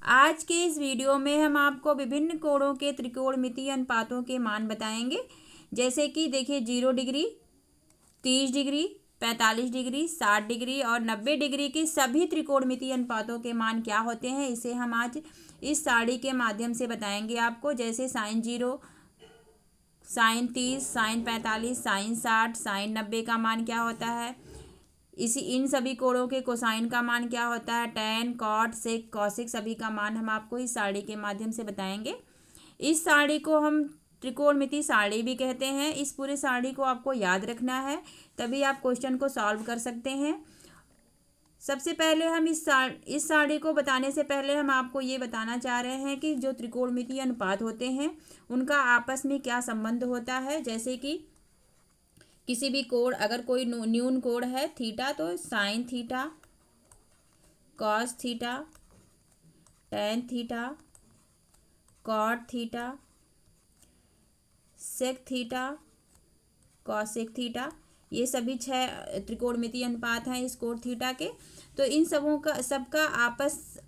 आज के इस वीडियो में हम आपको विभिन्न कोणों के त्रिकोणमितीय अनुपातों के मान बताएंगे। जैसे कि देखिए 0 डिग्री, 30 डिग्री, 45 डिग्री, 60 डिग्री और 90 डिग्री के सभी त्रिकोणमितीय अनुपातों के मान क्या होते हैं, इसे हम आज इस सारणी के माध्यम से बताएंगे आपको। जैसे sine 0, sine 30, sine 45, sine 60, sine 90 का मान क्या होता है, इन सभी कोणों के कोसाइन का मान क्या होता है, टैन, कॉट, सेक, कॉसिक सभी का मान हम आपको इस सारणी के माध्यम से बताएंगे। इस सारणी को हम त्रिकोणमिति सारणी भी कहते हैं। इस पूरे सारणी को आपको याद रखना है, तभी आप क्वेश्चन को सॉल्व कर सकते हैं। सबसे पहले हम इस सारणी को बताने से पहले हम आपको ये बताना चाह रहे हैं कि जो त्रिकोणमितीय अनुपात होते हैं उनका आपस में क्या संबंध होता है। जैसे कि किसी भी कोण, अगर कोई न्यून कोण है थीटा, तो sine theta, cos theta, tan theta, cot theta, sec theta, cosec theta, ये सभी 6 त्रिकोणमितीय अनुपात हैं इस कोण थीटा के। तो इन सबका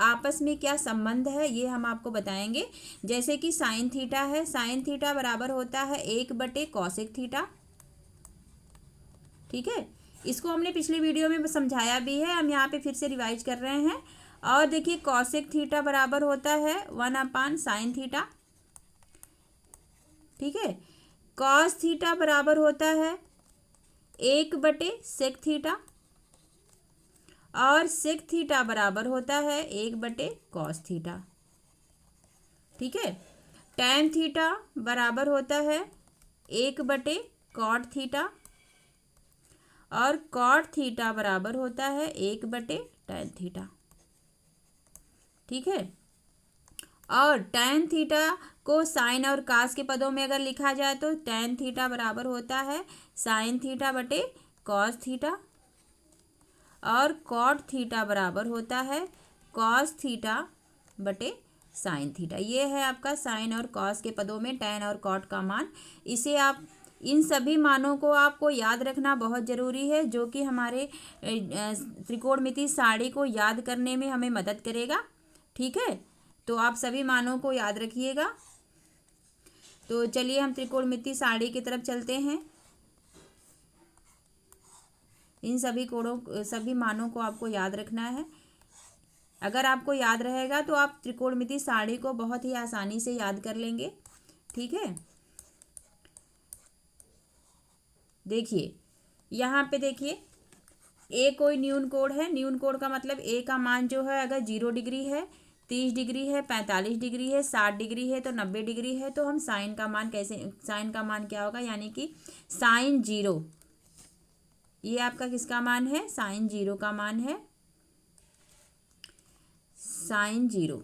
आपस में क्या संबंध है ये हम आपको बताएंगे। जैसे कि साइन थीटा है, साइन थीटा बराबर होता है 1/कॉसेक थीटा। ठीक है, इसको हमने पिछली वीडियो में समझाया भी है, हम यहाँ पे फिर से रिवाइज कर रहे हैं। और देखिए कॉसेक थीटा बराबर होता है 1/साइन थीटा। ठीक है, कॉस थीटा बराबर होता है 1/सेक थीटा और सेक थीटा बराबर होता है 1/कॉस थीटा। ठीक है, टैन थीटा बराबर होता है 1/कॉट थीटा और कॉट थीटा बराबर होता है 1/टैन थीटा। ठीक है, और टैन थीटा को साइन और कास के पदों में अगर लिखा जाए तो टैन थीटा बराबर होता है साइन थीटा बटे कॉस थीटा और कॉट थीटा बराबर होता है कॉस थीटा बटे साइन थीटा। ये है आपका साइन और कॉस के पदों में टैन और कॉट का मान। इसे आप इन सभी मानों को आपको याद रखना बहुत ज़रूरी है, जो कि हमारे त्रिकोणमिति सारणी को याद करने में हमें मदद करेगा। ठीक है, तो आप सभी मानों को याद रखिएगा। तो चलिए हम त्रिकोणमिति सारणी की तरफ चलते हैं। इन सभी मानों को आपको याद रखना है। अगर आपको याद रहेगा तो आप त्रिकोणमिति सारणी को बहुत ही आसानी से याद कर लेंगे। ठीक है, देखिए यहाँ पे देखिए ए कोई न्यून कोण है। न्यून कोण का मतलब ए का मान जो है अगर 0 डिग्री है, 30 डिग्री है, 45 डिग्री है, 60 डिग्री है तो 90 डिग्री है, तो हम साइन का मान साइन का मान क्या होगा, यानी कि साइन 0, ये आपका किसका मान है, साइन 0 का मान है, साइन 0।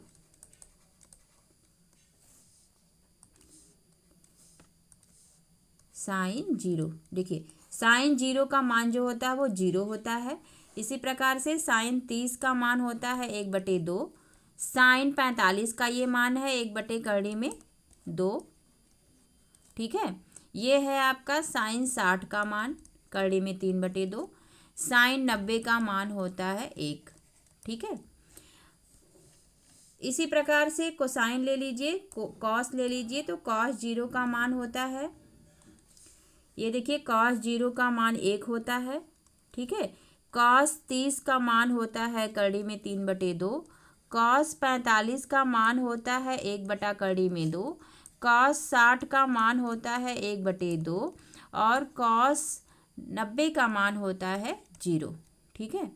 साइन 0, देखिए साइन 0 का मान जो होता है वो 0 होता है। इसी प्रकार से साइन 30 का मान होता है 1/2। साइन 45 का ये मान है 1/2। ठीक है, ये है आपका साइन 60 का मान 3/2। साइन 90 का मान होता है 1। ठीक है, इसी प्रकार से कोसाइन ले लीजिए, कॉस ले लीजिए, तो कॉस 0 का मान होता है, ये देखिए कॉस 0 का मान 1 होता है। ठीक है, कॉस 30 का मान होता है 3/2। कॉस 45 का मान होता है 1/2। कॉस 60 का मान होता है 1/2 और कॉस 90 का मान होता है 0। ठीक है,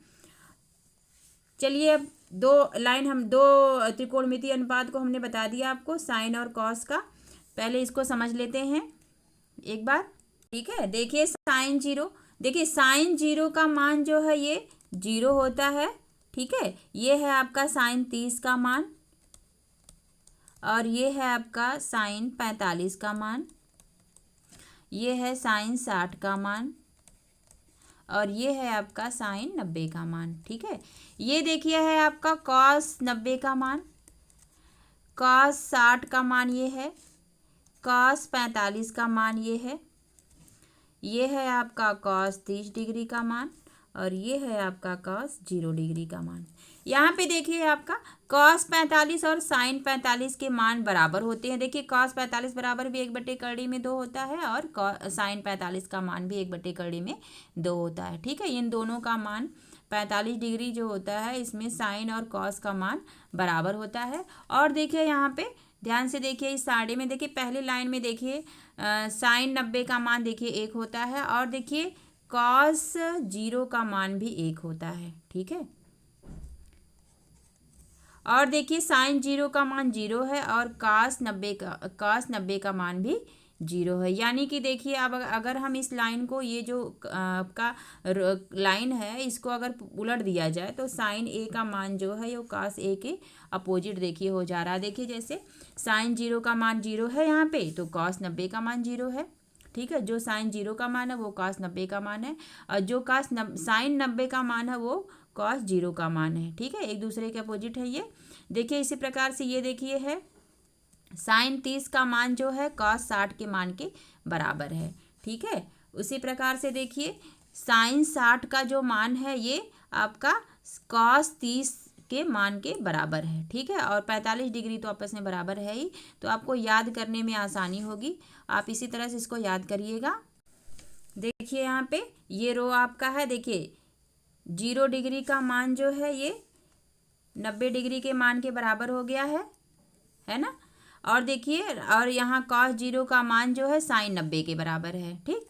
चलिए अब दो त्रिकोणमितीय अनुपात को हमने बता दिया आपको, साइन और कॉस का। पहले इसको समझ लेते हैं एक बार। ठीक है, देखिए साइन 0, देखिए साइन 0 का मान जो है ये 0 होता है। ठीक है, ये है आपका साइन 30 का मान और ये है आपका साइन 45 का मान, ये है साइन 60 का मान और ये है आपका साइन 90 का मान। ठीक है, ये देखिए है आपका कॉस 90 का मान, कॉस 60 का मान ये है, कॉस 45 का मान ये है, ये है आपका कॉस 30 डिग्री का मान और ये है आपका कॉस 0 डिग्री का मान। यहाँ पे देखिए आपका कॉस 45 और साइन 45 के मान बराबर होते हैं। देखिए कॉस 45 बराबर भी 1/2 होता है और साइन 45 का मान भी 1/2 होता है। ठीक है, इन दोनों का मान 45 डिग्री जो होता है, इसमें साइन और कॉस का मान बराबर होता है। और देखिए यहाँ पे ध्यान से देखिए, इस साड़ी में देखिए पहली लाइन में देखिए साइन 90 का मान देखिए 1 होता है और देखिए कॉस 0 का मान भी 1 होता है। ठीक है, और देखिए साइन 0 का मान 0 है और कॉस 90 का मान भी 0 है। यानी कि देखिए अब अगर हम इस लाइन को, ये जो आपका लाइन है, इसको अगर उलट दिया जाए तो साइन ए का मान जो है वो कॉस ए के अपोजिट देखिए हो जा रहा है। देखिए जैसे साइन 0 का मान 0 है यहाँ पे, तो कॉस 90 का मान 0 है। ठीक है, जो साइन 0 का मान है वो कॉस 90 का मान है और जो साइन 90 का मान है वो कॉस 0 का मान है। ठीक है, एक दूसरे के अपोजिट है ये। देखिए इसी प्रकार से ये देखिए है साइन 30 का मान जो है कॉस 60 के मान के बराबर है। ठीक है, उसी प्रकार से देखिए साइन 60 का जो मान है ये आपका कॉस 30 के मान के बराबर है। ठीक है, और 45 डिग्री तो आपस में बराबर है ही, तो आपको याद करने में आसानी होगी। आप इसी तरह से इसको याद करिएगा। देखिए यहाँ पे ये रो आपका है, देखिए 0 डिग्री का मान जो है ये 90 डिग्री के मान के बराबर हो गया है ना। और देखिए और यहाँ कॉस 0 का मान जो है साइन 90 के बराबर है। ठीक,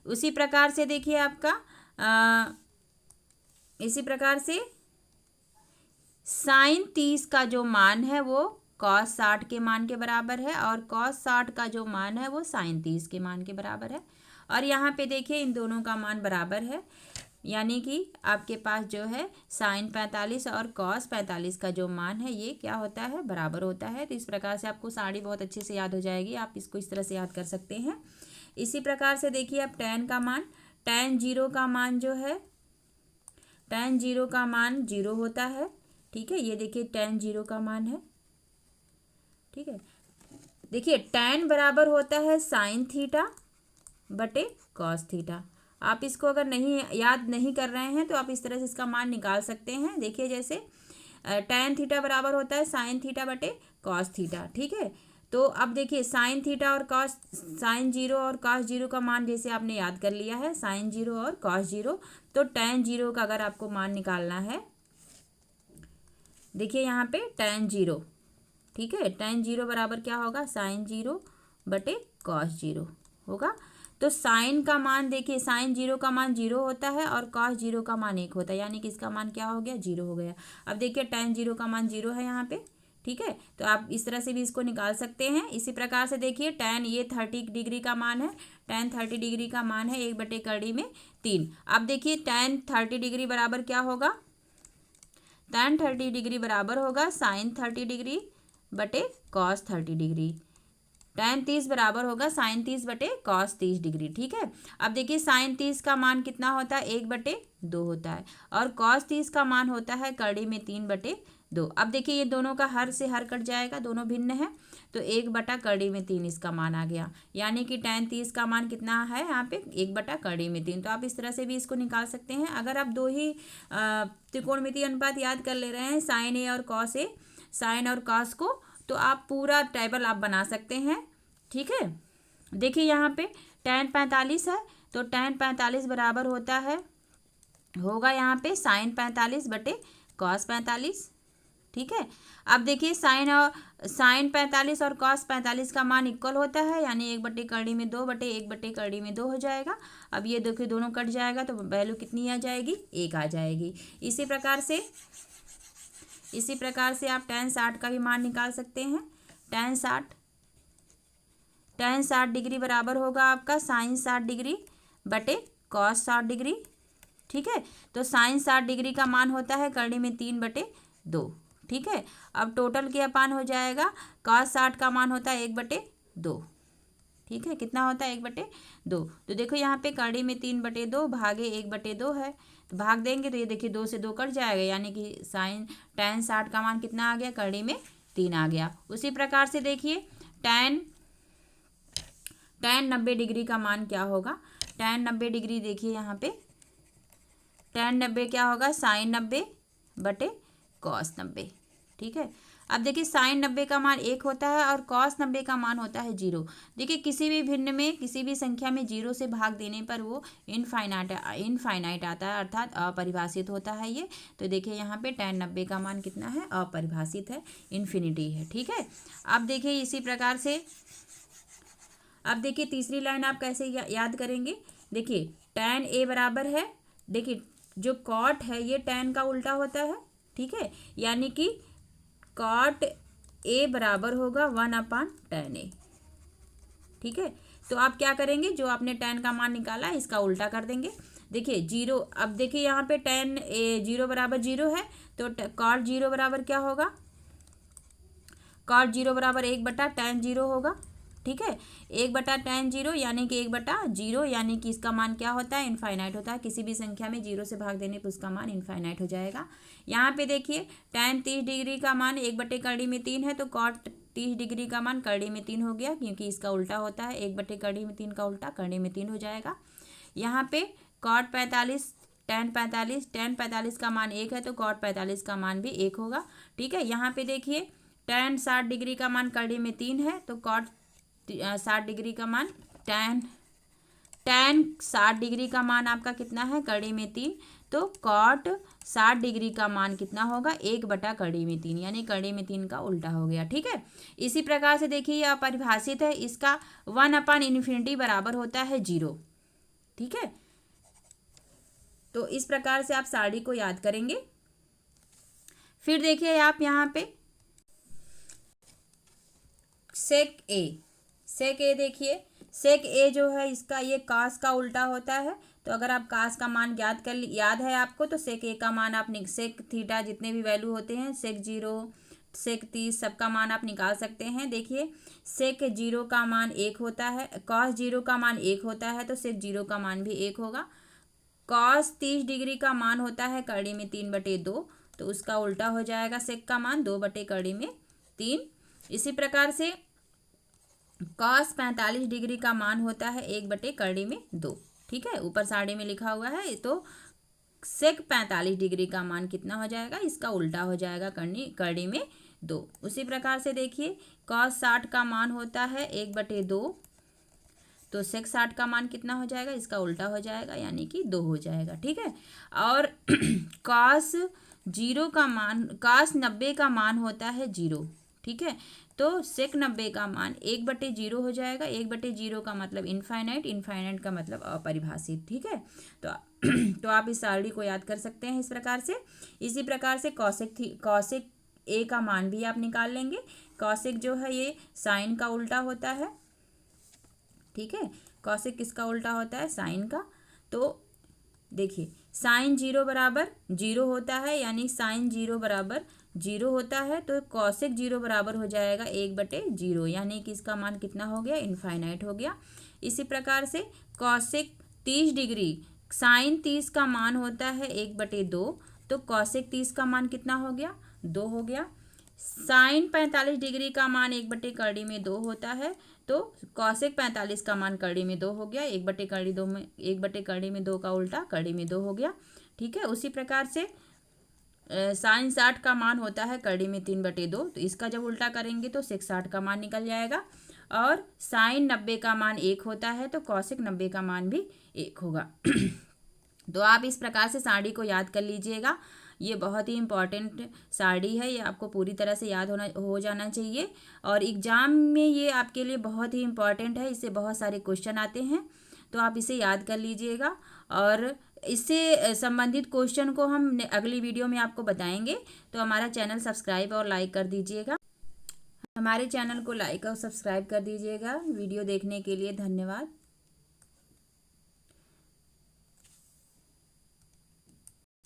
उसी प्रकार से देखिए आपका इसी प्रकार से साइन 30 का जो मान है वो कॉस 60 के मान के बराबर है और कॉस 60 का जो मान है वो साइन 30 के मान के बराबर है। और यहाँ पे देखिए इन दोनों का मान बराबर है, यानी कि आपके पास जो है साइन 45 और कॉस 45 का जो मान है ये क्या होता है, बराबर होता है। तो इस प्रकार से आपको साड़ी बहुत अच्छे से याद हो जाएगी, आप इसको इस तरह से याद कर सकते हैं। इसी प्रकार से देखिए अब tan का मान, tan 0 का मान जो है, tan 0 का मान 0 होता है। ठीक है, ये देखिए tan 0 का मान है। ठीक है, देखिए tan बराबर होता है साइन थीटा बटे कॉस थीटा। आप इसको अगर नहीं याद नहीं कर रहे हैं तो आप इस तरह से इसका मान निकाल सकते हैं। देखिए जैसे tan थीटा बराबर होता है साइन थीटा बटे कॉस थीटा। ठीक है, तो अब देखिए साइन थीटा और कॉस, साइन 0 और कॉस 0 का मान जैसे आपने याद कर लिया है, साइन 0 और कॉस 0, तो tan 0 का अगर आपको मान निकालना है, देखिए यहाँ पे tan 0, ठीक है, tan 0 बराबर क्या होगा, साइन 0 बटे कॉस 0 होगा। तो साइन का मान देखिए, साइन 0 का मान 0 होता है और कॉस 0 का मान 1 होता है, यानी कि इसका मान क्या हो गया, 0 हो गया। अब देखिए tan 0 का मान 0 है यहाँ पे। ठीक है, तो आप इस तरह से भी इसको निकाल सकते हैं। इसी प्रकार से देखिए tan ये 30 डिग्री का मान है, tan 30 डिग्री का मान है 1/3। अब देखिए tan 30 डिग्री बराबर क्या होगा, tan 30 डिग्री बराबर होगा साइन 30 डिग्री बटे कॉस 30 डिग्री। tan 30 बराबर होगा साइन 30 बटे कॉस 30 डिग्री। ठीक है, अब देखिए साइन 30 का मान कितना होता है, 1/2 होता है और कॉस 30 का मान होता है कड़ी में 3/2। अब देखिए ये दोनों का हर से हर कट जाएगा, दोनों भिन्न है, तो 1/3 इसका मान आ गया। यानी कि tan 30 का मान कितना है यहाँ पे, 1/3। तो आप इस तरह से भी इसको निकाल सकते हैं। अगर आप दो ही त्रिकोणमितीय अनुपात याद कर ले रहे हैं, साइन ए और कॉस ए, साइन और कॉस को, तो आप पूरा टेबल आप बना सकते हैं। ठीक है, देखिए यहाँ पे tan 45 है, तो tan 45 बराबर होगा यहाँ पे साइन 45 बटे कॉस 45। ठीक है, अब देखिए साइन 45 और कॉस 45 का मान इक्वल होता है, यानी 1/2 बटे 1/2 हो जाएगा। अब ये देखिए दोनों कट जाएगा तो वैल्यू कितनी आ जाएगी, 1 आ जाएगी। इसी प्रकार से आप tan 60 का भी मान निकाल सकते हैं। tan 60 डिग्री बराबर होगा आपका साइन 60 डिग्री बटे कॉस 60 डिग्री। ठीक है, तो साइन 60 डिग्री का मान होता है कड़ी में 3/2। ठीक है, अब टोटल के अपान हो जाएगा, कॉस 60 का मान होता है 1/2। ठीक है, कितना होता है, 1/2। तो देखो यहाँ पे कड़ी में 3/2 भागे 1/2 है, तो भाग देंगे तो ये देखिए 2 से 2 कट जाएगा, यानी कि tan 60 का मान कितना आ गया, कड़ी में 3 आ गया। उसी प्रकार से देखिए tan 90 डिग्री का मान क्या होगा, tan 90 डिग्री देखिए यहाँ पे tan 90 क्या होगा, साइन 90 बटे कॉस 90। ठीक है, अब देखिए साइन 90 का मान 1 होता है और कॉस 90 का मान होता है 0। देखिए किसी भी भिन्न में किसी भी संख्या में 0 से भाग देने पर वो इनफाइनाइट आता है, अर्थात अपरिभाषित होता है ये। तो देखिए यहाँ पे tan 90 का मान कितना है, अपरिभाषित है, इन्फिनिटी है। ठीक है, अब देखिए इसी प्रकार से अब देखिए तीसरी लाइन आप कैसे याद करेंगे। देखिए tan a बराबर है, देखिए जो cot है ये tan का उल्टा होता है। ठीक है, यानी कि cot a बराबर होगा 1/tan a। ठीक है, तो आप क्या करेंगे, जो आपने tan का मान निकाला है इसका उल्टा कर देंगे। देखिए 0, अब देखिए यहाँ पे tan a 0 बराबर 0 है, तो cot 0 बराबर क्या होगा, cot 0 बराबर 1/tan 0 होगा। ठीक है, 1/tan 0 यानी कि 1/0, यानी कि इसका मान क्या होता है, इनफाइनाइट होता है। किसी भी संख्या में 0 से भाग देने पर उसका मान इनफाइनाइट हो जाएगा। यहाँ पे देखिए tan 30 डिग्री का मान 1/3 है, तो cot 30 डिग्री का मान करड़ी में 3 हो गया, क्योंकि इसका उल्टा होता है, 1/3 का उल्टा करड़ी में 3 हो जाएगा। यहाँ पे cot 45 tan 45 का मान 1 है, तो cot 45 का मान भी 1 होगा। ठीक है, यहाँ पे देखिए tan 60 डिग्री का मान करड़ी में 3 है, तो cot 60 डिग्री का मान tan 60 डिग्री का मान आपका कितना है, करड़ी में 3, तो cot 60 डिग्री का मान कितना होगा, 1/3, यानी करड़ी में 3 का उल्टा हो गया। ठीक है, इसी प्रकार से देखिए यह अपरिभाषित है, इसका 1/∞ बराबर होता है 0। ठीक है, तो इस प्रकार से आप सारणी को याद करेंगे। फिर देखिए आप यहाँ पे सेक ए देखिए, सेक ए जो है इसका ये कास का उल्टा होता है। तो अगर आप कास का मान याद है आपको, तो सेक ए का मान आप सेक थीटा जितने भी वैल्यू होते हैं, सेक 0 सेक 30 सबका मान आप निकाल सकते हैं। देखिए सेक 0 का मान 1 होता है, कॉस 0 का मान 1 होता है, तो सेक 0 का मान भी 1 होगा। कॉस 30 डिग्री का मान होता है करड़ी में 3/2, तो उसका उल्टा हो जाएगा सेक का मान 2/3। इसी प्रकार से कॉस 45 डिग्री का मान होता है 1/2। ठीक है, ऊपर सारणी में लिखा हुआ है, तो सेक 45 डिग्री का मान कितना हो जाएगा, इसका उल्टा हो जाएगा करड़ी में 2। उसी प्रकार से देखिए कॉस 60 का मान होता है 1/2, तो सेक 60 का मान कितना हो जाएगा, इसका उल्टा हो जाएगा, यानी कि 2 हो जाएगा। ठीक है, और कॉस 90 का मान होता है 0। ठीक है, तो सेक 90 का मान 1/0 हो जाएगा। 1/0 का मतलब इनफाइनाइट का मतलब अपरिभाषित। ठीक है, तो आप इस सारणी को याद कर सकते हैं इस प्रकार से। इसी प्रकार से कॉसेक ए का मान भी आप निकाल लेंगे। कॉसेक जो है ये साइन का उल्टा होता है। ठीक है, कॉसेक किसका उल्टा होता है, साइन का। तो देखिए साइन 0 बराबर 0 होता है, यानी साइन 0 बराबर 0 होता है, तो कॉसेक 0 बराबर हो जाएगा 1/0, यानी कि इसका मान कितना हो गया, इनफाइनाइट हो गया। इसी प्रकार से कॉसेक 30 डिग्री, साइन 30 का मान होता है 1/2, तो कॉसेक 30 का मान कितना हो गया, 2 हो गया। साइन 45 डिग्री का मान 1/करड़ी में 2 होता है, तो कॉसेक 45 का मान करड़ी में 2 हो गया। 1/करड़ी में 2 का उल्टा करड़ी में 2 हो गया। ठीक है, उसी प्रकार से साइन 60 का मान होता है करड़ी में 3/2, तो इसका जब उल्टा करेंगे तो सेक 60 का मान निकल जाएगा। और साइन 90 का मान 1 होता है, तो कॉसेक 90 का मान भी 1 होगा। तो आप इस प्रकार से सारणी को याद कर लीजिएगा। ये बहुत ही इम्पॉर्टेंट सारणी है, ये आपको पूरी तरह से याद हो जाना चाहिए, और एग्ज़ाम में ये आपके लिए बहुत ही इम्पॉर्टेंट है। इससे बहुत सारे क्वेश्चन आते हैं, तो आप इसे याद कर लीजिएगा। और इससे संबंधित क्वेश्चन को हम अगली वीडियो में आपको बताएंगे। तो हमारा चैनल सब्सक्राइब और लाइक कर दीजिएगा। हमारे चैनल को लाइक और सब्सक्राइब कर दीजिएगा। वीडियो देखने के लिए धन्यवाद।